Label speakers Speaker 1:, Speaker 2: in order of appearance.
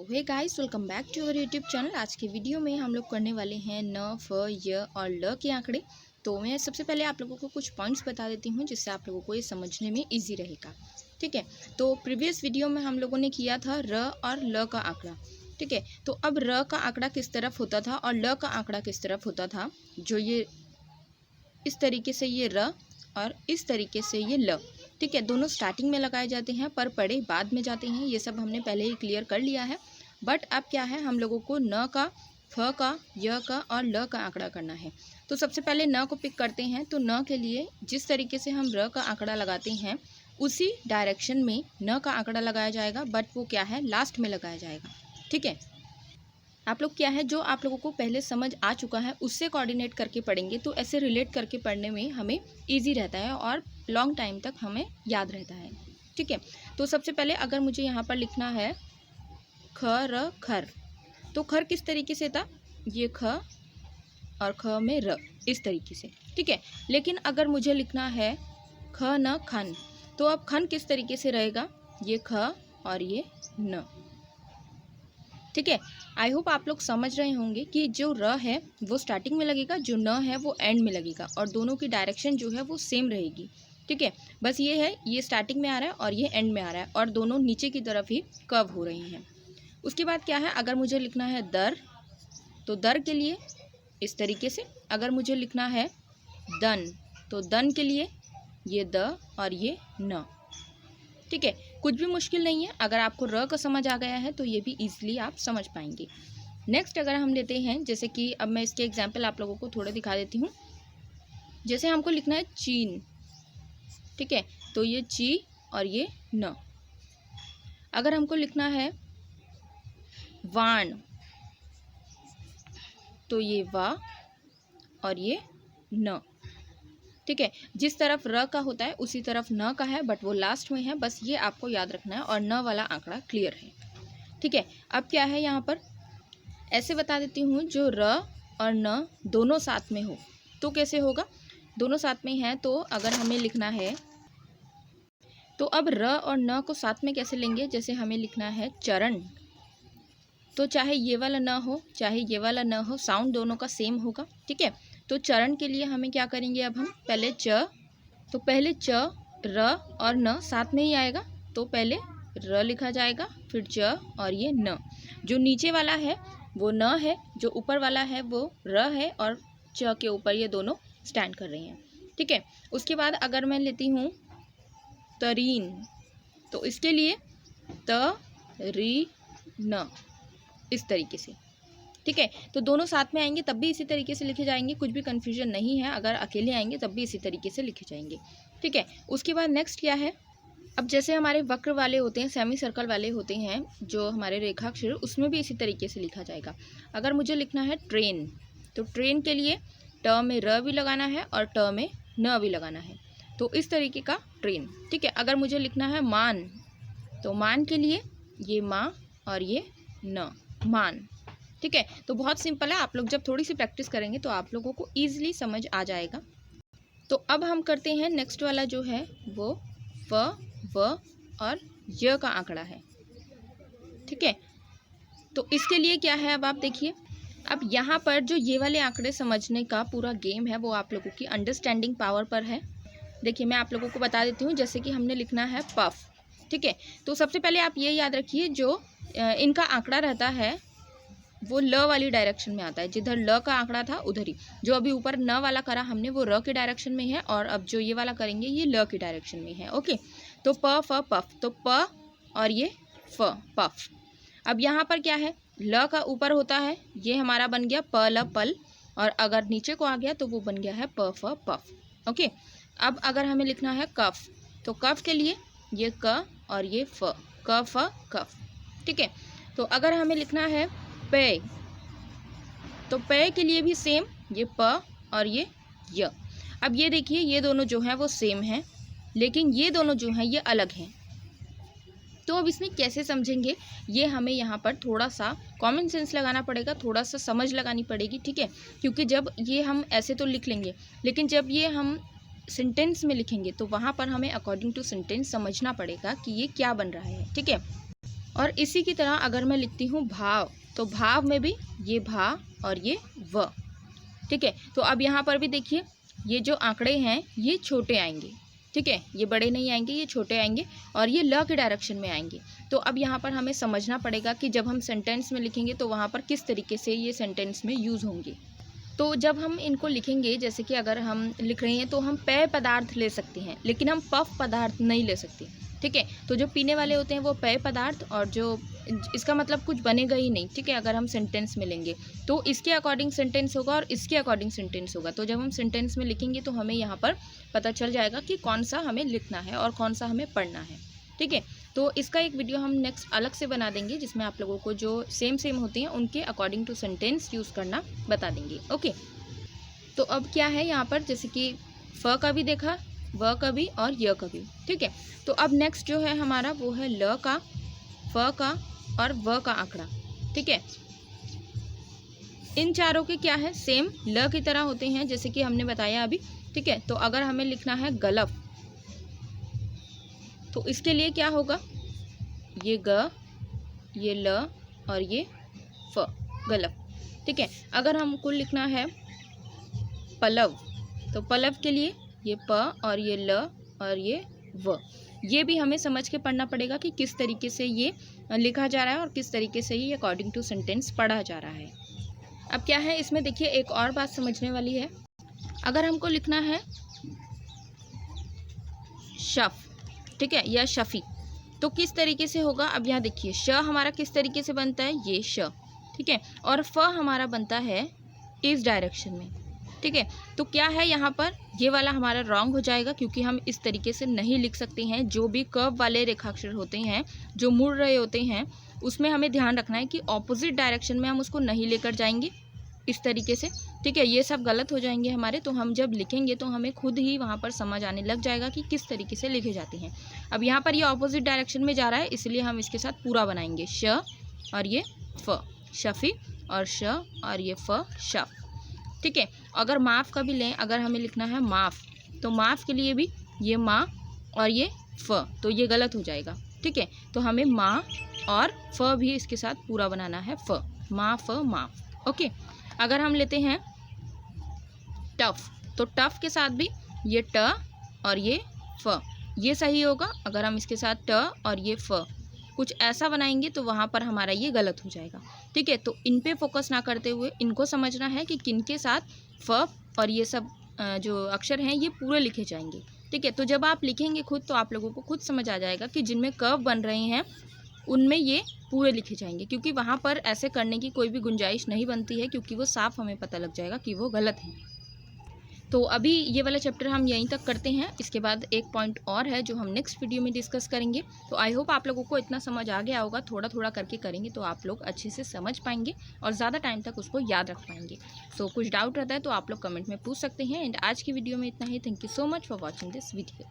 Speaker 1: तो hey guys, welcome back to our YouTube channel. आज के वीडियो में हम लोग करने वाले हैं न, फ, य और ल के आंकड़े। तो मैं सबसे पहले आप लोगों को कुछ पॉइंट्स बता देती हूँ जिससे आप लोगों को ये समझने में इजी रहेगा। ठीक है, तो प्रीवियस वीडियो में हम लोगों ने किया था र और ल का आंकड़ा। ठीक है, तो अब र का आंकड़ा किस तरफ होता था और ल का आंकड़ा किस तरफ होता था। जो ये इस तरीके से ये र और इस तरीके से ये ल। ठीक है, दोनों स्टार्टिंग में लगाए जाते हैं पर पड़े बाद में जाते हैं। ये सब हमने पहले ही क्लियर कर लिया है। बट अब क्या है, हम लोगों को न का, फ का, य का और ल का आंकड़ा करना है। तो सबसे पहले न को पिक करते हैं। तो न के लिए जिस तरीके से हम र का आंकड़ा लगाते हैं उसी डायरेक्शन में न का आंकड़ा लगाया जाएगा, बट वो क्या है, लास्ट में लगाया जाएगा। ठीक है, आप लोग क्या है, जो आप लोगों को पहले समझ आ चुका है उससे कोऑर्डिनेट करके पढ़ेंगे तो ऐसे रिलेट करके पढ़ने में हमें इजी रहता है और लॉन्ग टाइम तक हमें याद रहता है। ठीक है, तो सबसे पहले अगर मुझे यहाँ पर लिखना है ख र खर, तो खर किस तरीके से था, ये ख और ख में र, इस तरीके से। ठीक है, लेकिन अगर मुझे लिखना है ख न खन, तो अब खन किस तरीके से रहेगा, ये ख और ये न। ठीक है, आई होप आप लोग समझ रहे होंगे कि जो र है वो स्टार्टिंग में लगेगा, जो न है वो एंड में लगेगा और दोनों की डायरेक्शन जो है वो सेम रहेगी। ठीक है, बस ये है, ये स्टार्टिंग में आ रहा है और ये एंड में आ रहा है और दोनों नीचे की तरफ ही कर्व हो रही हैं। उसके बाद क्या है, अगर मुझे लिखना है दर, तो दर के लिए इस तरीके से। अगर मुझे लिखना है दन, तो दन के लिए ये द और ये न। ठीक है, कुछ भी मुश्किल नहीं है। अगर आपको र का समझ आ गया है तो ये भी ईजिली आप समझ पाएंगे। नेक्स्ट अगर हम लेते हैं, जैसे कि अब मैं इसके एग्जाम्पल आप लोगों को थोड़े दिखा देती हूँ। जैसे हमको लिखना है चीन, ठीक है, तो ये ची और ये न। अगर हमको लिखना है वाण, तो ये वा और ये न। ठीक है, जिस तरफ र का होता है उसी तरफ न का है, बट वो लास्ट में है, बस ये आपको याद रखना है और न वाला आंकड़ा क्लियर है। ठीक है, अब क्या है, यहाँ पर ऐसे बता देती हूँ, जो र और न दोनों साथ में हो तो कैसे होगा। दोनों साथ में है तो अगर हमें लिखना है, तो अब र और न को साथ में कैसे लेंगे, जैसे हमें लिखना है चरण, तो चाहे ये वाला न हो चाहे ये वाला न हो, साउंड दोनों का सेम होगा। ठीक है, तो चरण के लिए हमें क्या करेंगे, अब हम पहले च, तो पहले च, र और न साथ में ही आएगा, तो पहले र लिखा जाएगा, फिर च और ये न। जो नीचे वाला है वो न है, जो ऊपर वाला है वो र है और च के ऊपर ये दोनों स्टैंड कर रही हैं। ठीक है, उसके बाद अगर मैं लेती हूँ तरीन, तो इसके लिए त री न, इस तरीके से। ठीक है, तो दोनों साथ में आएंगे तब भी इसी तरीके से लिखे जाएंगे, कुछ भी कन्फ्यूजन नहीं है। अगर अकेले आएंगे तब भी इसी तरीके से लिखे जाएंगे। ठीक है, उसके बाद नेक्स्ट क्या है, अब जैसे हमारे वक्र वाले होते हैं, सेमी सर्कल वाले होते हैं, जो हमारे रेखाक्षर, उसमें भी इसी तरीके से लिखा जाएगा। अगर मुझे लिखना है ट्रेन, तो ट्रेन के लिए ट में र भी लगाना है और ट में न भी लगाना है, तो इस तरीके का ट्रेन। ठीक है, अगर मुझे लिखना है मान, तो मान के लिए ये माँ और ये न, मान। ठीक है, तो बहुत सिंपल है, आप लोग जब थोड़ी सी प्रैक्टिस करेंगे तो आप लोगों को ईजिली समझ आ जाएगा। तो अब हम करते हैं नेक्स्ट वाला, जो है वो फ, व और य का आंकड़ा है। ठीक है, तो इसके लिए क्या है, अब आप देखिए, अब यहाँ पर जो ये वाले आंकड़े समझने का पूरा गेम है वो आप लोगों की अंडरस्टैंडिंग पावर पर है। देखिए, मैं आप लोगों को बता देती हूँ, जैसे कि हमने लिखना है पफ। ठीक है, तो सबसे पहले आप ये याद रखिए, जो इनका आंकड़ा रहता है वो ल वाली डायरेक्शन में आता है। जिधर ल का आंकड़ा था उधर ही, जो अभी ऊपर न वाला करा हमने वो र की डायरेक्शन में है और अब जो ये वाला करेंगे ये ल की डायरेक्शन में है। ओके, तो प फ पफ, तो प और ये फ, पफ। अब यहाँ पर क्या है, ल का ऊपर होता है, ये हमारा बन गया प ल पल, और अगर नीचे को आ गया तो वो बन गया है प फ पफ। ओके, अब अगर हमें लिखना है कफ, तो कफ के लिए ये क और ये फ, क फ कफ। ठीक है, तो अगर हमें लिखना है पे, तो पे के लिए भी सेम, ये प और ये य। अब ये देखिए, ये दोनों जो हैं वो सेम हैं, लेकिन ये दोनों जो हैं ये अलग हैं। तो अब इसमें कैसे समझेंगे, ये हमें यहाँ पर थोड़ा सा कॉमन सेंस लगाना पड़ेगा, थोड़ा सा समझ लगानी पड़ेगी। ठीक है, क्योंकि जब ये हम ऐसे तो लिख लेंगे, लेकिन जब ये हम सेंटेंस में लिखेंगे तो वहाँ पर हमें अकॉर्डिंग टू सेंटेंस समझना पड़ेगा कि ये क्या बन रहा है। ठीक है, और इसी की तरह अगर मैं लिखती हूँ भाव, तो भाव में भी ये भा और ये व। ठीक है, तो अब यहाँ पर भी देखिए ये जो आंकड़े हैं ये छोटे आएंगे। ठीक है, ये बड़े नहीं आएंगे, ये छोटे आएंगे और ये ल के डायरेक्शन में आएंगे। तो अब यहाँ पर हमें समझना पड़ेगा कि जब हम सेंटेंस में लिखेंगे तो वहाँ पर किस तरीके से ये सेंटेंस में यूज़ होंगे। तो जब हम इनको लिखेंगे, जैसे कि अगर हम लिख रहे हैं तो हम पेय पदार्थ ले सकते हैं, लेकिन हम पफ पदार्थ नहीं ले सकते। ठीक है, तो जो पीने वाले होते हैं वो पेय पदार्थ, और जो इसका मतलब कुछ बनेगा ही नहीं। ठीक है, अगर हम सेंटेंस में लेंगे तो इसके अकॉर्डिंग सेंटेंस होगा और इसके अकॉर्डिंग सेंटेंस होगा। तो जब हम सेंटेंस में लिखेंगे तो हमें यहाँ पर पता चल जाएगा कि कौन सा हमें लिखना है और कौन सा हमें पढ़ना है। ठीक है, तो इसका एक वीडियो हम नेक्स्ट अलग से बना देंगे, जिसमें आप लोगों को जो सेम होते हैं उनके अकॉर्डिंग टू सेंटेंस यूज़ करना बता देंगे। ओके, तो अब क्या है यहाँ पर, जैसे कि फ का भी देखा, व का भी और य का भी। ठीक है, तो अब नेक्स्ट जो है हमारा वो है ल का, फ का और व का आंकड़ा। ठीक है, इन चारों के क्या है, सेम ल की तरह होते हैं, जैसे कि हमने बताया अभी। ठीक है, तो अगर हमें लिखना है गलफ, तो इसके लिए क्या होगा, ये ग, ये ल और ये फ, गलफ। ठीक है, अगर हमको लिखना है पलव, तो पलव के लिए ये प और ये ल और ये व। ये भी हमें समझ के पढ़ना पड़ेगा कि किस तरीके से ये लिखा जा रहा है और किस तरीके से ये अकॉर्डिंग टू सेंटेंस पढ़ा जा रहा है। अब क्या है इसमें, देखिए एक और बात समझने वाली है। अगर हमको लिखना है शफ, ठीक है, या शफी, तो किस तरीके से होगा। अब यहाँ देखिए श हमारा किस तरीके से बनता है, ये श। ठीक है, और फ हमारा बनता है इस डायरेक्शन में। ठीक है, तो क्या है यहाँ पर, ये वाला हमारा रॉन्ग हो जाएगा, क्योंकि हम इस तरीके से नहीं लिख सकते हैं। जो भी कर्व वाले रेखाक्षर होते हैं जो मुड़ रहे होते हैं, उसमें हमें ध्यान रखना है कि ऑपोजिट डायरेक्शन में हम उसको नहीं लेकर जाएंगे इस तरीके से। ठीक है, ये सब गलत हो जाएंगे हमारे। तो हम जब लिखेंगे तो हमें खुद ही वहाँ पर समझ आने लग जाएगा कि किस तरीके से लिखे जाते हैं। अब यहाँ पर ये ऑपोजिट डायरेक्शन में जा रहा है, इसलिए हम इसके साथ पूरा बनाएंगे, श और ये फ, शफी, और श और ये फ, शफ। ठीक है, अगर माफ़ का भी लें, अगर हमें लिखना है माफ़, तो माफ़ के लिए भी ये माँ और ये फ, तो ये गलत हो जाएगा। ठीक है, तो हमें माँ और फ भी इसके साथ पूरा बनाना है, फ, माँ फ माफ़। ओके, अगर हम लेते हैं टफ, तो टफ के साथ भी ये ट और ये फ, ये सही होगा। अगर हम इसके साथ ट और ये फ कुछ ऐसा बनाएंगे तो वहाँ पर हमारा ये गलत हो जाएगा। ठीक है, तो इन पे फोकस ना करते हुए इनको समझना है कि किन के साथ फ और ये सब जो अक्षर हैं ये पूरे लिखे जाएंगे। ठीक है, तो जब आप लिखेंगे खुद तो आप लोगों को खुद समझ आ जाएगा कि जिनमें कर्व बन रहे हैं उनमें ये पूरे लिखे जाएंगे, क्योंकि वहाँ पर ऐसे करने की कोई भी गुंजाइश नहीं बनती है, क्योंकि वो साफ हमें पता लग जाएगा कि वो गलत है। तो अभी ये वाला चैप्टर हम यहीं तक करते हैं। इसके बाद एक पॉइंट और है जो हम नेक्स्ट वीडियो में डिस्कस करेंगे। तो आई होप आप लोगों को इतना समझ आ गया होगा। थोड़ा थोड़ा करके करेंगे तो आप लोग अच्छे से समझ पाएंगे और ज़्यादा टाइम तक उसको याद रख पाएंगे। सो कुछ डाउट रहता है तो आप लोग कमेंट में पूछ सकते हैं। एंड आज की वीडियो में इतना ही। Thank you so much for watching this video.